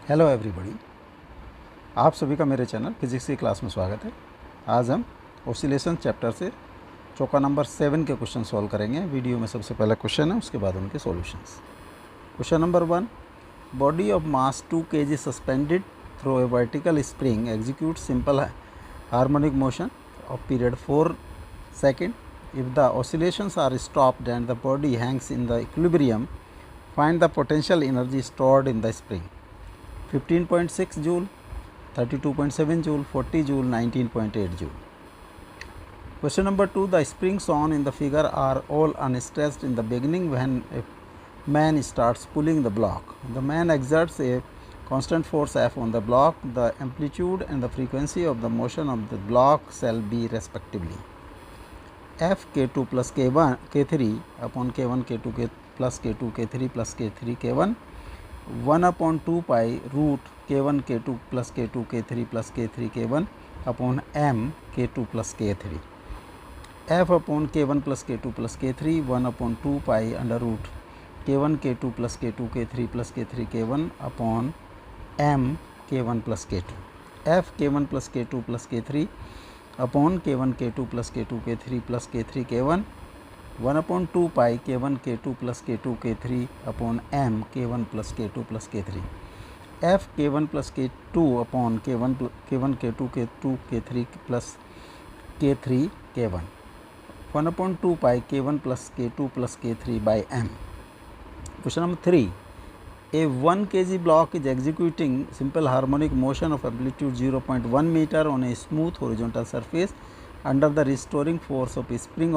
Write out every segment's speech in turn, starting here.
Hello everybody, आप सभी का मेरे चैनल फिजिक्स की क्लास में स्वागत है। आज हम ऑसिलेशन चैप्टर से चौका नंबर 7 के क्वेश्चन सॉल्व करेंगे। वीडियो में सबसे पहला क्वेश्चन है, उसके बाद उनके solutions. Question number 1, body of mass 2 kg suspended through a vertical spring execute simple harmonic motion of period 4 second. If the oscillations are stopped and the body hangs in the equilibrium, find the potential energy stored in the spring. 15.6 joule, 32.7 joule, 40 joule, 19.8 joule. Question number 2, the springs shown in the figure are all unstressed in the beginning when a man starts pulling the block. The man exerts a constant force F on the block. The amplitude and the frequency of the motion of the block shall be respectively F K2 plus K1 K3 upon K1 K2 K plus K2 K3 plus K3 K1 1/2 pi root K1 K2 plus K2 K3 plus K3 K1 upon M K2 plus K3 F upon K1 plus K2 plus K3 1/2 pi under root K1 K2 plus K2 K3 plus K3 K1 upon M K1 plus K2 F K1 plus K2 plus K3 upon K1 K2 plus K2 K3 plus K3 K1 1/2 pi K1 K2 plus K2 K3 upon M K1 plus K2 plus K3 F K1 plus K2 upon K1 K2 K2 K3 plus K3 K1 1/2 pi K1 plus K2 plus K3 by M. Question number 3, a 1 kg block is executing simple harmonic motion of amplitude 0.1 meter on a smooth horizontal surface under the restoring force of spring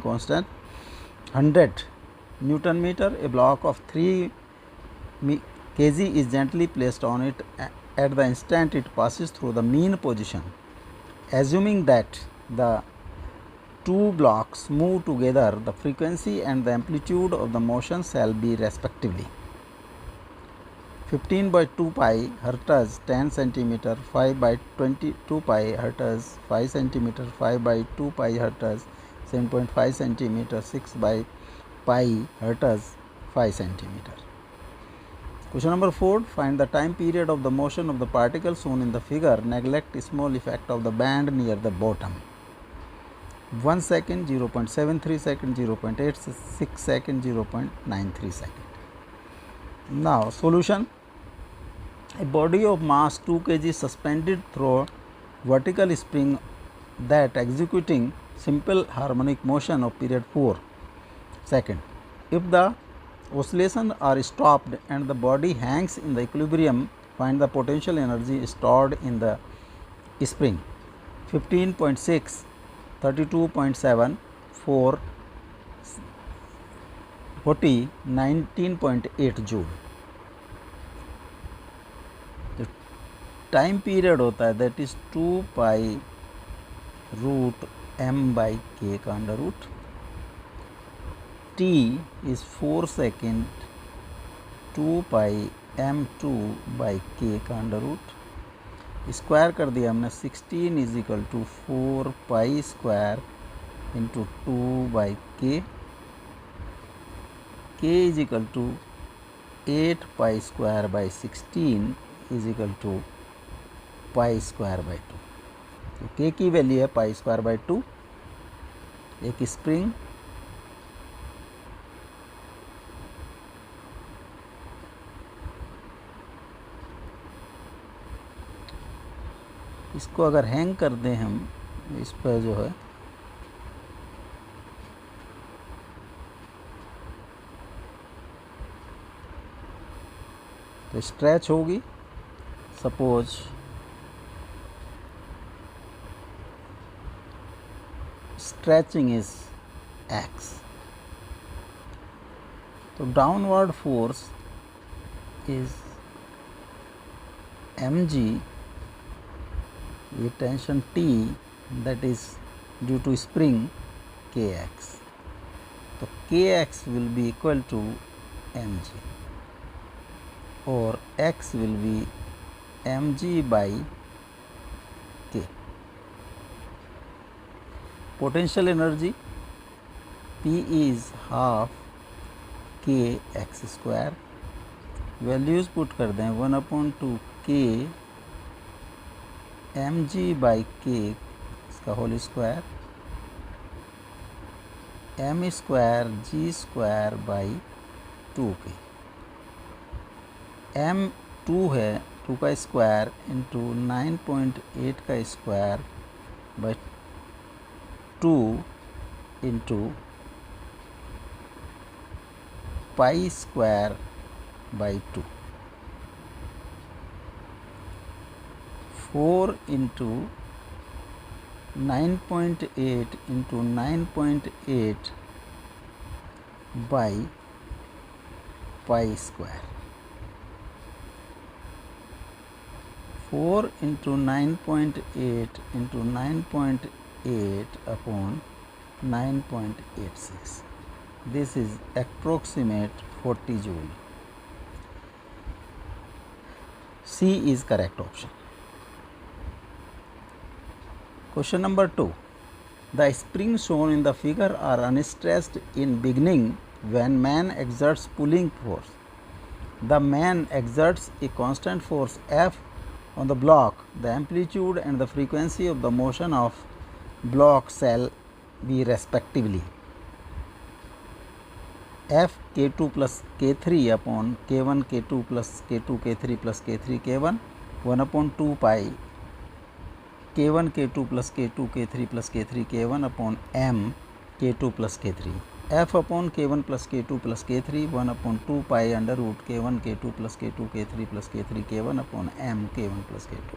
constant 100 Newton meter. A block of 3 kg is gently placed on it at the instant it passes through the mean position. Assuming that the two blocks move together, the frequency and the amplitude of the motion shall be respectively 15/2 pi hertz 10 centimeter, 5/22 pi hertz 5 centimeter, 5/2 pi hertz 7.5 centimeter, 6 pi hertz 5 centimeter. Question number 4, find the time period of the motion of the particle shown in the figure. Neglect small effect of the band near the bottom. 1 second, 0.73 second, 0.86 second, 0.93 second. Now solution. A body of mass 2 kg suspended through vertical spring that executing simple harmonic motion of period 4 second. If the oscillations are stopped and the body hangs in the equilibrium, find the potential energy stored in the spring. 15.6, 32.7, 4, 40, 19.8 joule. जो time period होता है that is 2 pi root m by k का under root, t is 4 second 2 pi m2 by k का under root, square कर दिया हमने 16 is equal to 4 pi square into 2 by k is equal to 8 pi square by 16 is equal to pi square by 2. तो k की value है पाई square by 2. एक spring इसको अगर हैंग कर दें हम इस पर जो है तो स्ट्रेच होगी. सपोज stretching is x, तो downward force is mg, ये tension T that is due to spring kx, तो kx will be equal to mg or x will be mg by k. Potential energy P is half k x square values put कर दें 1/2 के mg/k इसका whole square m²g²/2k। m 2 है, 2 का square into 9.8 का square by 2 into π² 2, 4 into 9.8 into 9.8 by π², 4 into 9.8 into 9.8 upon 9.86. This is approximate 40 joule. C is correct option. Question number 2. The springs shown in the figure are unstressed in beginning when man exerts pulling force. The man exerts a constant force F on the block. The amplitude and the frequency of the motion of block shall be respectively F K2 plus K3 upon K1 K2 plus K2 K3 plus K3 K1 1/2 pi K1 K2 plus K2 K3 plus K3 K1 upon M K2 plus K3. F upon K1 plus K2 plus K3 1/2 pi under root K1 K2 plus K2 K3 plus K3 K1 upon M K1 plus K2.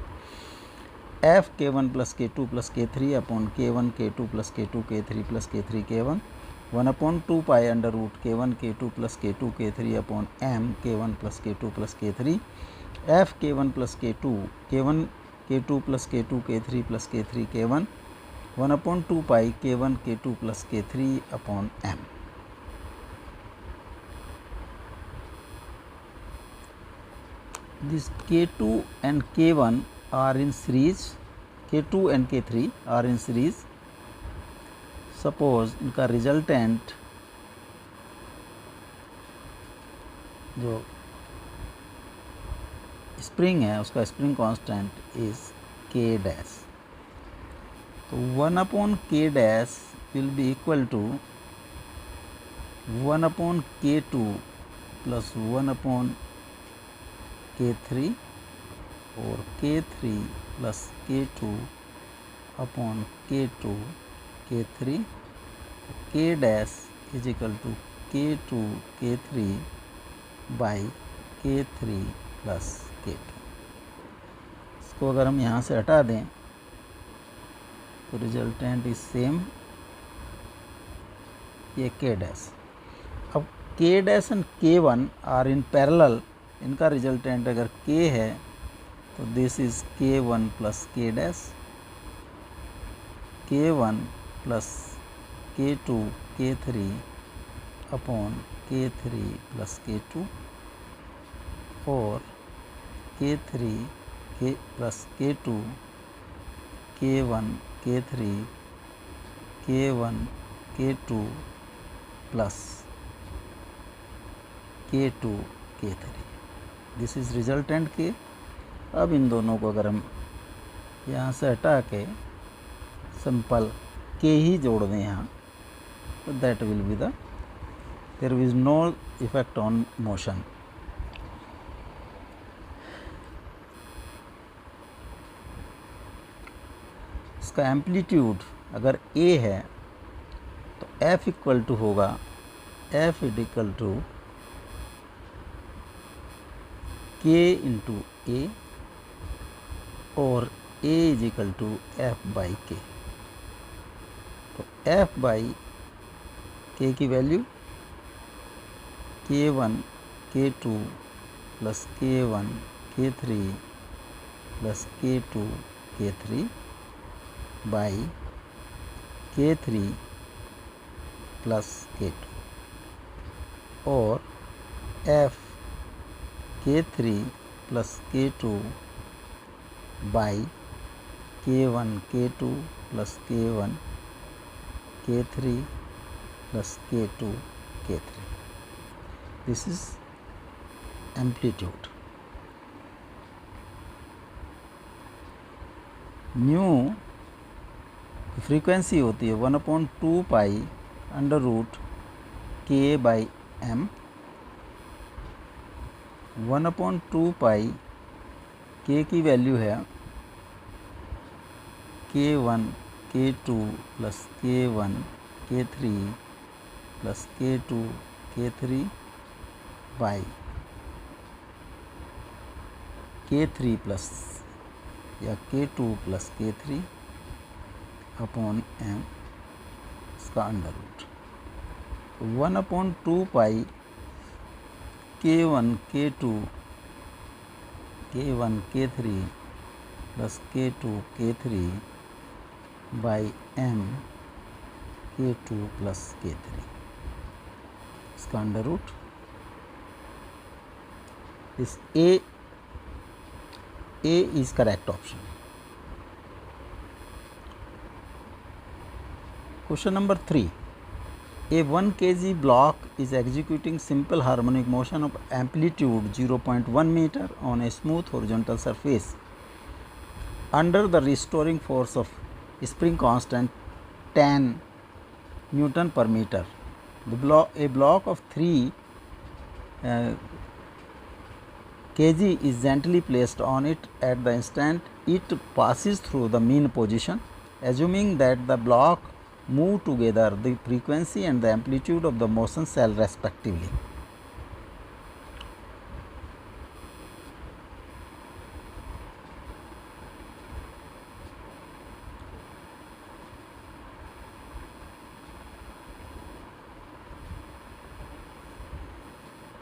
F K1 plus K2 plus K3 upon K1 K2 plus K2 K3 plus K3 K1 1/2 pi under root K1 K2 plus K2 K3 upon M K1 plus K2 plus K3. F K1 plus K2 K1 K2 plus K2 K3 plus K3 K1 1/2 pi K1 K2 plus K3 upon M. This K2 and K1 are in series, K2 and K3 are in series. Suppose इनका resultant जो spring है उसका spring constant is K dash, तो 1/K dash will be equal to 1/K2 plus 1/K3 और K3 plus K2 upon K2 K3 K dash is equal to K2 K3 by K3 plus K2। इसको अगर हम यहाँ से हटा दें तो रिजल्टेंट इज सेम, ये K डैश। अब K dash and K1 are in parallel, इनका रिजल्टेंट अगर K है तो this is K1 plus K dash, K1 plus K2 K3 upon K3 plus K2 और K3 K plus K2 K1 K3 K1 K2 plus K2 K3, this is resultant K। अब इन दोनों को अगर हम यहाँ से हटा के सिंपल K ही जोड़ दें यहाँ, तो that will be the, there is no effect on motion. इसका एम्पलीट्यूड अगर A है तो F इक्वल टू होगा F equal to K into A और A is equal to F by K। तो F बाई K की value K1 K2 plus K1 K3 plus K2 K3 by K3 plus K2 और F K3 plus K2 by K1 K2 plus K1 K3 plus K2 K3. This is amplitude. Mu frequency होती है 1/2 pi under root k/m। 1/2 पाई k की value है k1 k2 plus k1 k3 plus k2 k3 by k3 plus या k2 plus k3 upon m, इसका under root. 1/2 pi k1 k2 k1 k3 plus k2 k3 by m k2 plus k3, इसका under root. इस A is correct option. Question number 3. A 1 kg block is executing simple harmonic motion of amplitude 0.1 meter on a smooth horizontal surface under the restoring force of spring constant 10 Newton per meter. A block of 3 kg is gently placed on it at the instant it passes through the mean position. Assuming that the block move together, the frequency and the amplitude of the motion shall respectively.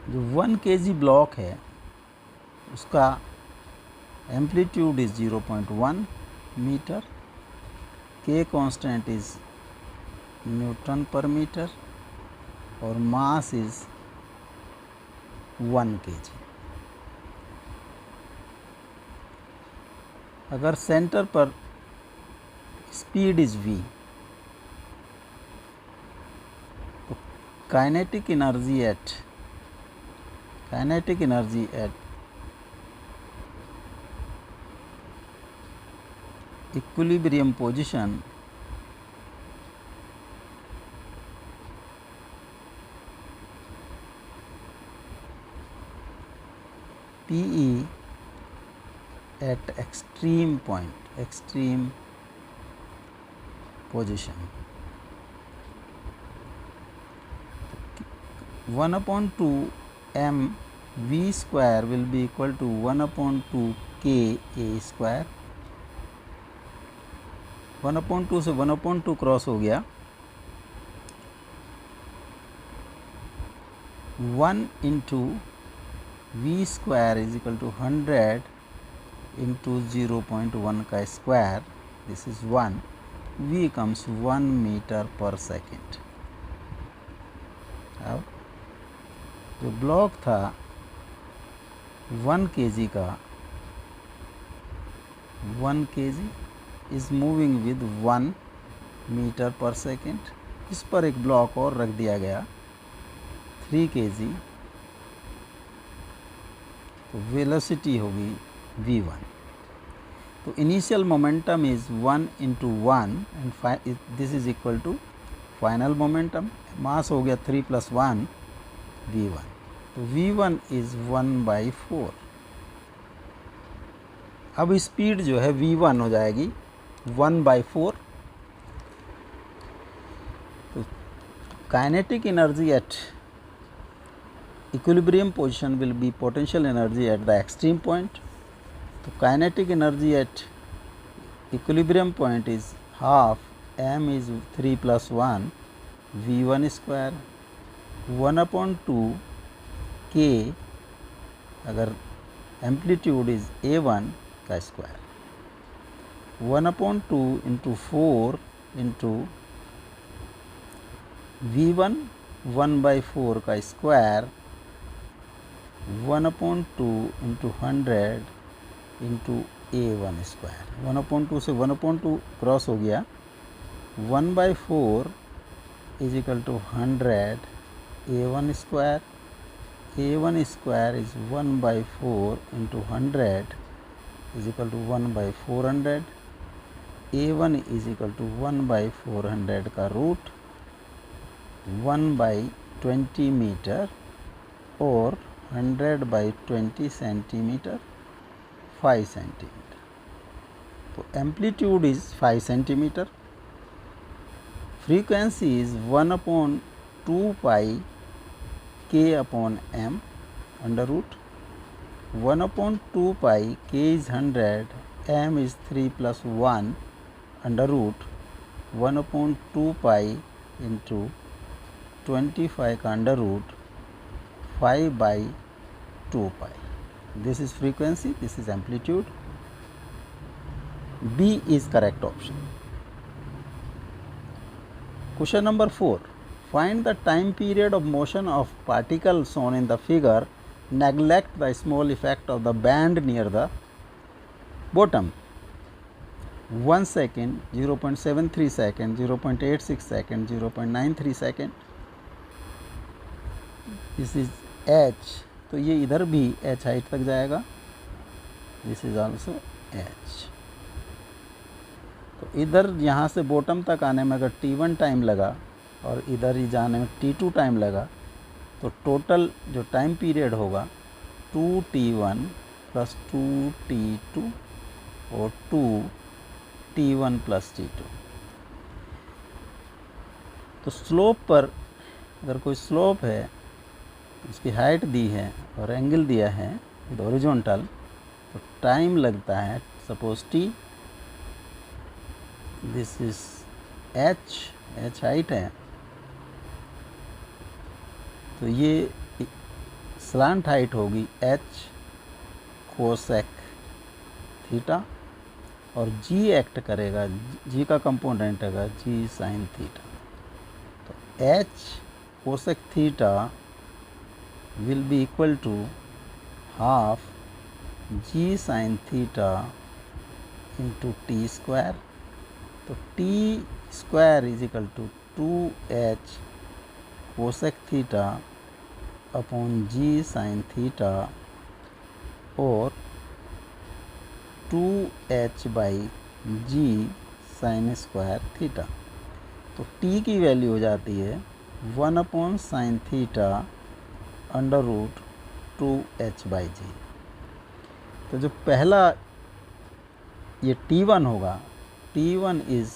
जो 1 kg block है उसका amplitude is 0.1 metre, k constant is newton per metre और mass is 1 kg। अगर centre पर speed is v, तो kinetic energy at equilibrium position PE at extreme position 1/2 m v square will be equal to 1/2 k a square। 1/2 से 1/2 cross हो गया, 1 into v square is equal to 100 into 0.1 का square, this is 1, v comes 1 metre per second. अब जो block था 1 kg का, 1 kg is moving with 1 metre per second. इस पर एक ब्लॉक और रख दिया गया 3 kg, तो वेलोसिटी होगी v1। तो initial momentum is 1 into 1 and this is equal to final momentum. Mass हो गया 3 + 1 v1, तो v1 इज 1/4। अब स्पीड जो है v1 हो जाएगी 1/4। तो kinetic energy at equilibrium position will be potential energy at the extreme point. तो kinetic energy at equilibrium point is half m is 3 + 1 v1 square 1/2 k, अगर एम्पलीट्यूड इज a1 का square, 1/2 into 4 into v1 1/4 का square 1/2 into 100 into a1 square. 1/2 से 1/2 cross हो गया, 1/4 is equal to 100 a1 square A1 square is 1 by 4 into 100 is equal to 1 by 400. A1 is equal to 1 by 400 का root 1 by 20 metre और 100 by 20 centimetre 5 centimetre. तो amplitude is 5 centimetre. Frequency is 1/2 pi k upon m under root 1/2 pi k is 100, m is 3 plus 1 under root 1/2 pi into 25 का under root 5 by 2 pi. This is frequency, this is amplitude. B is correct option. Question number 4. Find the time period of motion of particles shown in the figure. Neglect the small effect of the band near the bottom. 1 second, 0.73 second, 0.86 second, 0.93 second. This is h. तो ये इधर भी h height तक जाएगा. This is also h. तो इधर यहाँ से बॉटम तक आने में अगर t1 टाइम लगा और इधर ही जाने में t2 टाइम लगा तो टोटल जो टाइम पीरियड होगा 2t1 प्लस 2t2 और 2t1 प्लस t2. तो स्लोप पर अगर कोई स्लोप है, उसकी हाइट दी है और एंगल दिया है विद हॉरिजॉन्टल, तो टाइम लगता है suppose t. This is h height है. तो ये स्लांट हाइट होगी h कोसेक थीटा और g एक्ट करेगा, g का कंपोनेंट होगा g साइन थीटा. तो h cosec theta will be equal to half g sin theta into t square. तो t square is equal to 2h cosec theta upon g sin theta और 2h by g sin square theta. तो t की value हो जाती है 1/sin theta under root 2h by g. तो जो पहला ये t1 होगा, t1 is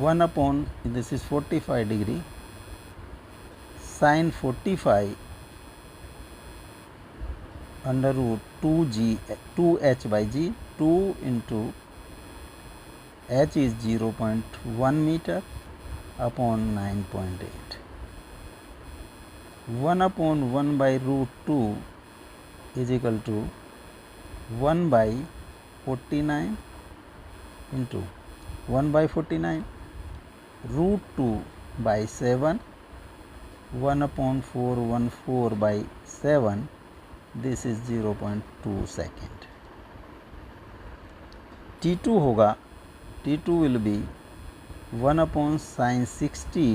1 this is 45 degree sine 45 under root 2h by g. 2 into h is 0.1 metre upon 9.8. 1/1 by root 2 is equal to 1 by 49 into 1 by 49 root 2 by 7 1/414 by 7. This is 0.2 second. T2 होगा, T2 will be 1/sin 60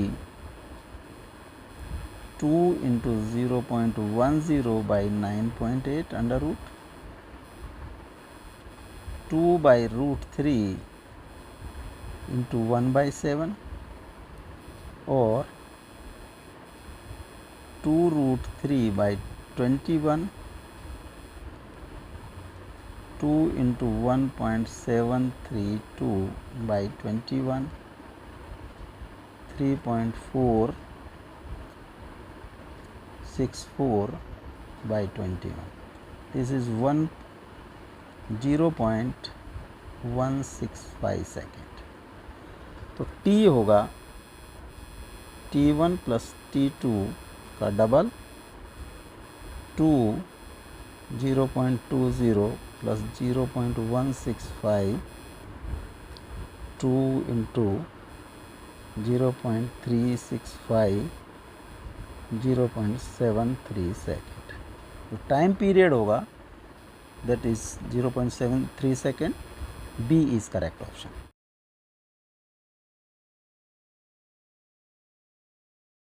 2 into 0.10 by 9.8 under root 2 by root 3 into 1 by 7 or 2 root 3 by 21 2 into 1.732 by 21 3.464 by 21. This is 0.165 second. तो t होगा t1 plus t2 का double 2 0.20 plus 0.165 2 into 0.365 0.73 second. तो time period होगा that is 0.73 second. B is correct option.